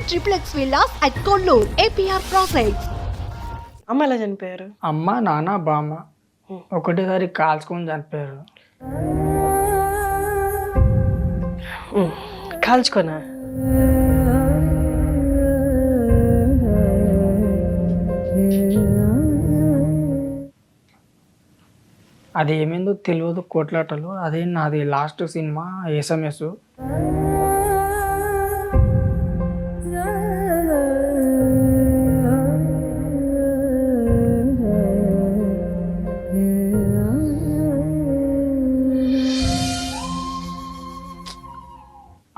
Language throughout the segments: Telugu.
Triplex villas at Kollur APR projects. అమ్మ ఎలా చనిపోయారు? అమ్మ నాన్న బామ్మ ఒకటేసారి కాల్చుకొని చనిపోయారు. కాల్చుకోనా? అది ఏమైందో తెలియదు, కొట్లాటలు. అదే నాది లాస్ట్ సినిమా ఎస్ఎంఎస్.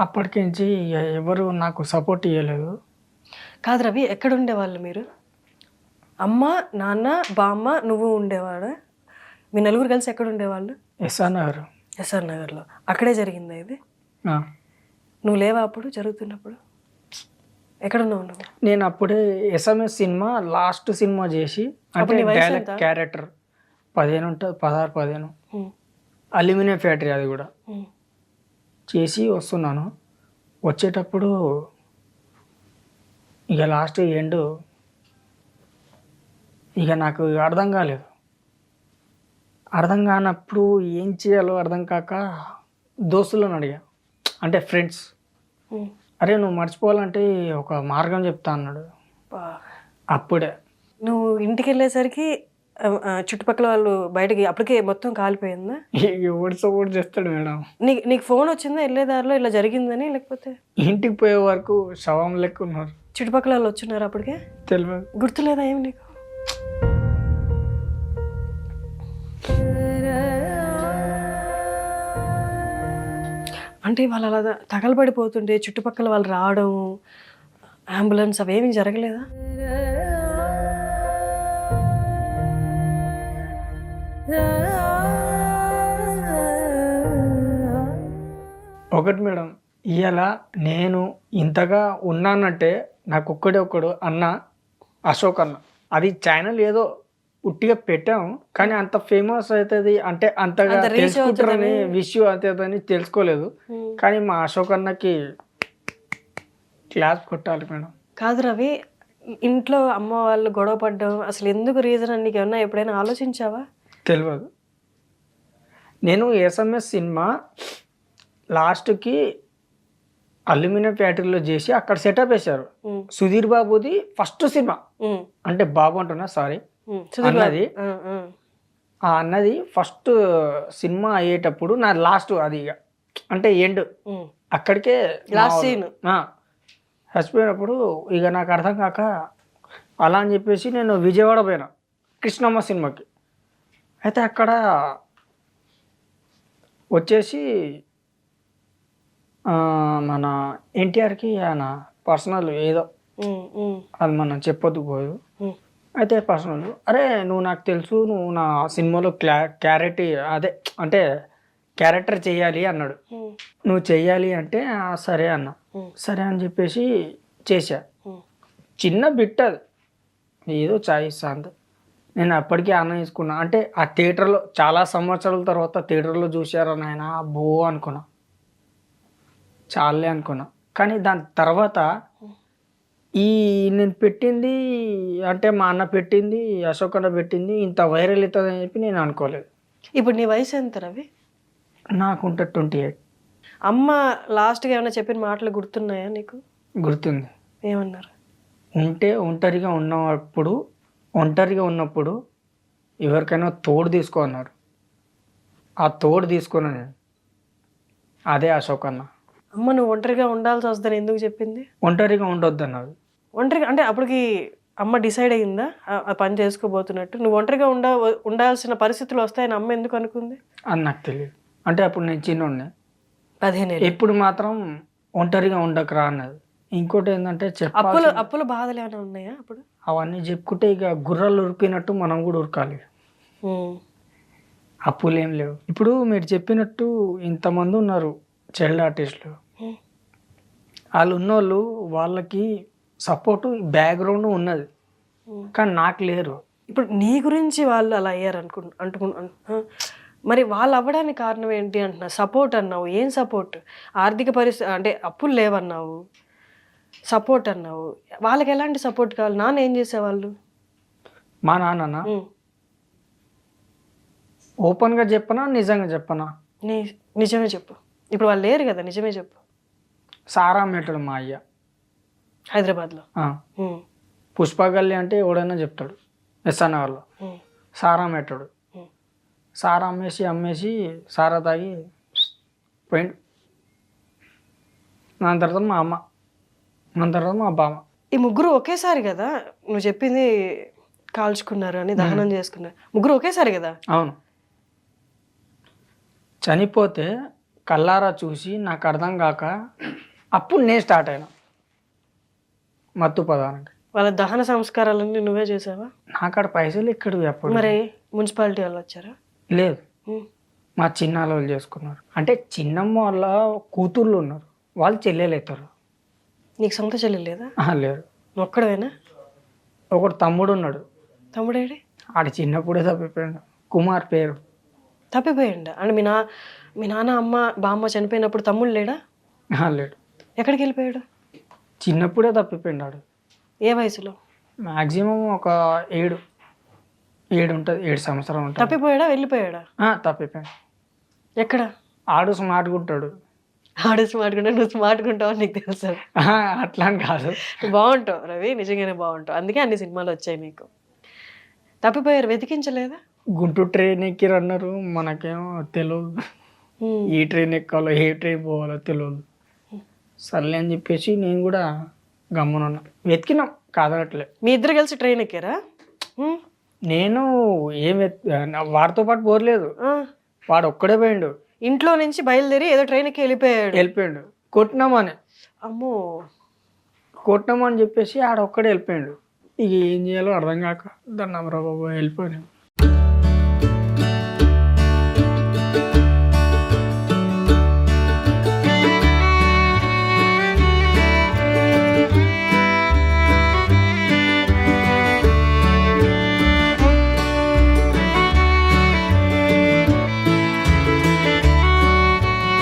అప్పటికించి ఎవరు నాకు సపోర్ట్ ఇవ్వలేదు. కాదు రవి, ఎక్కడ ఉండేవాళ్ళు మీరు? అమ్మ నాన్న బామ్మ నువ్వు ఉండేవాడు. మీ నలుగురు కలిసి ఎక్కడ ఉండేవాళ్ళు? ఎస్ఆర్ నగర్. ఎస్ఆర్ నగర్లో. అక్కడే జరిగిందా ఇది? ఆ. నువ్వు లేవా అప్పుడు జరుగుతున్నప్పుడు? ఎక్కడున్నావు నువ్వు? నేను అప్పుడే ఎస్ఎంఎస్ సినిమా లాస్ట్ సినిమా చేసి, అప్పుడు అంటే నీ వయసు డైరెక్ట్ ఎంత? క్యారెక్టర్ 15 ఉంటుంది, 16-15. ఉమ్, అల్యూమినియం ఫ్యాక్టరీ అది కూడా ఉమ్, చేసి వస్తున్నాను. వచ్చేటప్పుడు ఇక లాస్ట్ ఎండ్ ఇక నాకు అర్థం కాలేదు. అర్థం కానప్పుడు ఏం చేయాలో అర్థం కాక దోస్తులను అడిగా, అంటే ఫ్రెండ్స్. ఉమ్. అరే నువ్వు మర్చిపోవాలంటే ఒక మార్గం చెప్తా అన్నాడు. బా. అప్పుడే నువ్వు ఇంటికి వెళ్ళేసరికి చుట్టుపక్కల వాళ్ళు బయటకి అప్పటికే మొత్తం కాలిపోయిందా? ఎవడు సపోర్ట్ చేస్తాడు మేడం. నీకు ఫోన్ వచ్చిందా వెళ్ళేదారిలో ఇలా జరిగిందని? లేకపోతే ఇంటికి పోయే వరకు శవం లెక్క ఉన్నారు. చుట్టుపక్కల వాళ్ళు వచ్చున్నారు అప్పటికే? తెలియదు. గుర్తులేదా ఏమి నీకు? అంటే వాళ్ళు అలా తగలబడిపోతుంటే చుట్టుపక్కల వాళ్ళు రావడం, అంబులెన్స్ అవేమీ జరగలేదా? ఒకటి మేడం, ఇవాళ నేను ఇంతగా ఉన్నానంటే నాకు ఒక్కడే ఒక్కడు అన్న, అశోక్ అన్న. అది ఛానల్ ఏదో ఉట్టిగా పెట్టాము, కానీ అంత ఫేమస్ అవుతుంది అంటే అంతగా అంత reach తెలుసుకుంటారని విషయం అవుతుందని తెలుసుకోలేదు. కానీ మా అశోక్ అన్నకి క్లాస్ కొట్టాలి మేడం. కాదు రవి, ఇంట్లో అమ్మ వాళ్ళు గొడవ పడ్డం అసలు ఎందుకు రీజన్ అని నీకు ఏమన్నా ఎప్పుడైనా ఆలోచించావా? తెలియదు. నేను ఎస్ఎంఎస్ సినిమా లాస్ట్కి అల్యూమినియం ఫ్యాక్టరీలో చేసి అక్కడ సెటప్ వేశారు. ఉమ్, సుధీర్ బాబుది ఫస్ట్ సినిమా, ఉమ్, అంటే బాబు అంటున్నా సారీ, ఉమ్. సుధీర్ బాబు. అన్నది. ఆ అన్నది ఫస్ట్ సినిమా అయ్యేటప్పుడు నా లాస్ట్ అది ఇక అంటే ఎండ్ ఉమ్. అక్కడికే లాస్ట్ సీన్. చచ్చిపోయినప్పుడు ఇక నాకు అర్థం కాక అలా అని చెప్పేసి నేను విజయవాడ పోయినా కృష్ణమ్మ సినిమాకి. అయితే అక్కడ వచ్చేసి మన ఎన్టీఆర్కి ఆయన పర్సనల్ ఏదో ఉమ్, ఉమ్, అది మనం చెప్పొద్దు పోదు. ఉమ్. అయితే పర్సనల్, అరే నువ్వు నాకు తెలుసు, నువ్వు నా సినిమాలో అదే అంటే క్యారెక్టర్ చేయాలి అన్నాడు. ఉమ్, నువ్వు చెయ్యాలి అంటే సరే అన్న. సరే అని చెప్పేసి చేశా. ఉమ్. చిన్న బిట్ అది, ఏదో చాయిస్ అంతే. నేను అప్పటికీ ఆనంద తీసుకున్నా. అంటే ఆ థియేటర్లో చాలా సంవత్సరాల తర్వాత థియేటర్లో చూశారు నాయన, బో అనుకున్నా, చాలే అనుకున్నా. కానీ దాని తర్వాత ఈ నేను పెట్టింది అంటే మా అన్న పెట్టింది, అశోక్ అన్న పెట్టింది ఇంత వైరల్ అవుతుందని చెప్పి నేను అనుకోలేదు. ఇప్పుడు నీ వయసు ఎంత రవి? నాకుంటే 28. అమ్మ లాస్ట్గా ఏమైనా చెప్పిన మాటలు గుర్తున్నాయా నీకు? గుర్తుంది. ఏమన్నారు? ఒంటరిగా ఉన్నప్పుడు ఎవరికైనా తోడు తీసుకో అన్నారు. ఆ తోడు తీసుకున్నా నేను, అదే అశోక్ అన్న. అమ్మ నువ్వు ఒంటరిగా ఉండాల్సి వస్తుందని ఎందుకు చెప్పింది? ఒంటరిగా ఉండొద్దు అన్నది. ఒంటరిగా అంటే అప్పటికి అమ్మ డిసైడ్ అయ్యిందా ఆ పని చేసుకోబోతున్నట్టు? నువ్వు ఒంటరిగా ఉండాల్సిన పరిస్థితులు వస్తాయని అమ్మ ఎందుకు అనుకుంది? అని నాకు తెలియదు. అంటే అప్పుడు నేను చిన్నోడినే. 15 ఏళ్ళు. ఎప్పుడు మాత్రం ఒంటరిగా ఉండకరా అన్నది. ఇంకోటి ఏంటంటే అప్పుల బాధలు ఏమైనా ఉన్నాయా అప్పుడు? అవన్నీ చెప్పుకుంటే ఇక గుర్రాలు ఉరికినట్టు మనం కూడా ఉరకాలి. అప్పులు ఏం లేవు. ఇప్పుడు మీరు చెప్పినట్టు ఇంతమంది ఉన్నారు చైల్డ్ ఆర్టిస్టులు. వాళ్ళు ఉన్నోళ్ళు వాళ్ళకి సపోర్టు బ్యాక్గ్రౌండ్ ఉన్నది, కానీ నాకు లేరు. ఇప్పుడు నీ గురించి వాళ్ళు అలా అయ్యారు మరి వాళ్ళు అవ్వడానికి కారణం ఏంటి అంటున్నా? సపోర్ట్ అన్నావు, ఏం సపోర్ట్? ఆర్థిక పరిస్థితి అంటే అప్పులు లేవన్నావు, సపోర్ట్ అన్నావు, వాళ్ళకి ఎలాంటి సపోర్ట్ కావాలి? నాన్న ఏం చేసేవాళ్ళు? మా నాన్న ఓపెన్గా చెప్పనా నిజంగా చెప్పనా? నిజమే చెప్పు. ఇప్పుడు వాళ్ళు లేరు కదా, నిజమే చెప్పు. సారా మెట్టడు మా అయ్య హైదరాబాద్లో. పుష్ప గల్లి అంటే ఎవడైనా చెప్తాడు. ఎస్ఆర్నగర్లో సారా మెట్టడు. సారా అమ్మేసి సారా తాగి పోయిండు. దాని తర్వాత మా అమ్మ, దాని తర్వాత మా బామ్మ. ఈ ముగ్గురు ఒకేసారి కదా నువ్వు చెప్పింది, కాల్చుకున్నారు అని, దహనం చేసుకున్నారు, ముగ్గురు ఒకేసారి కదా? అవును. చనిపోతే కల్లారా చూసి నాకు అర్థం కాక అప్పుడు నేను స్టార్ట్ అయినా మత్తు పదానికి. వాళ్ళ దహన సంస్కారాలన్నీ నువ్వే చేసావా? నాకాడ పైసలు ఎక్కడ అప్పుడు. మరి మున్సిపాలిటీ వాళ్ళు వచ్చారా? లేదు, మా చిన్నాన్న వాళ్ళు చేసుకున్నారు. అంటే చిన్నమ్మ వాళ్ళ కూతుర్లు ఉన్నారు, వాళ్ళు చెల్లెలు అవుతారు. నీకు సొంత చెల్లి లేదా? లేరు. నువ్వు ఒక్కడవేనా? ఒకడు తమ్ముడు ఉన్నాడు. తమ్ముడేడి? ఆడ చిన్నప్పుడే తప్పిపోయాడు. కుమార్ పేరు. తప్పిపోయిండా? అంటే మీ నాన్న అమ్మ బామ్మ చనిపోయినప్పుడు తమ్ముడు లేడా? లేడు. ఎక్కడికి వెళ్ళిపోయాడు? చిన్నప్పుడే తప్పిపోయినాడు. ఏ వయసులో? మ్యాక్సిమం ఒక 7 ఉంటుంది, 7 సంవత్సరాలు ఉంటుంది. తప్పిపోయాడా వెళ్ళిపోయాడా? తప్పిపోయాడు. ఎక్కడ? ఆడు స్మార్ట్గా ఉంటాడు. ఆడు స్మార్ట్గా ఉంటాడు, నువ్వు స్మార్ట్గా ఉంటావు అని నీకు తెలుసు. అట్లా అని కాదు. బాగుంటావు రవి, నిజంగానే బాగుంటావు, అందుకే అన్ని సినిమాలు వచ్చాయి నీకు. తప్పిపోయారు, వెతికించలేదా? గుంటూరు ట్రైన్ ఎక్కిరు అన్నారు, మనకేమో తెలియదు. ఏ ట్రైన్ ఎక్కాలో ఏ ట్రైన్ పోవాలో తెలియదు. సర్లే అని చెప్పేసి నేను కూడా గమ్మునున్నా. వెతికినాం కాదనట్లే. మీ ఇద్దరు కలిసి ట్రైన్ ఎక్కారా? నేను ఏం వాడితో పాటు పోరలేదు, వాడు ఒక్కడే పోయిండు. ఇంట్లో నుంచి బయలుదేరి ఏదో ట్రైన్ ఎక్కి వెళ్ళిపోయాడు. కొట్టినామని. అమ్మో, కొట్టినామని చెప్పేసి ఆడ ఒక్కడే వెళ్ళిపోయాడు. ఇక ఏం చేయాలో అర్థం కాక దండం రా బాబు వెళ్ళిపోయాను.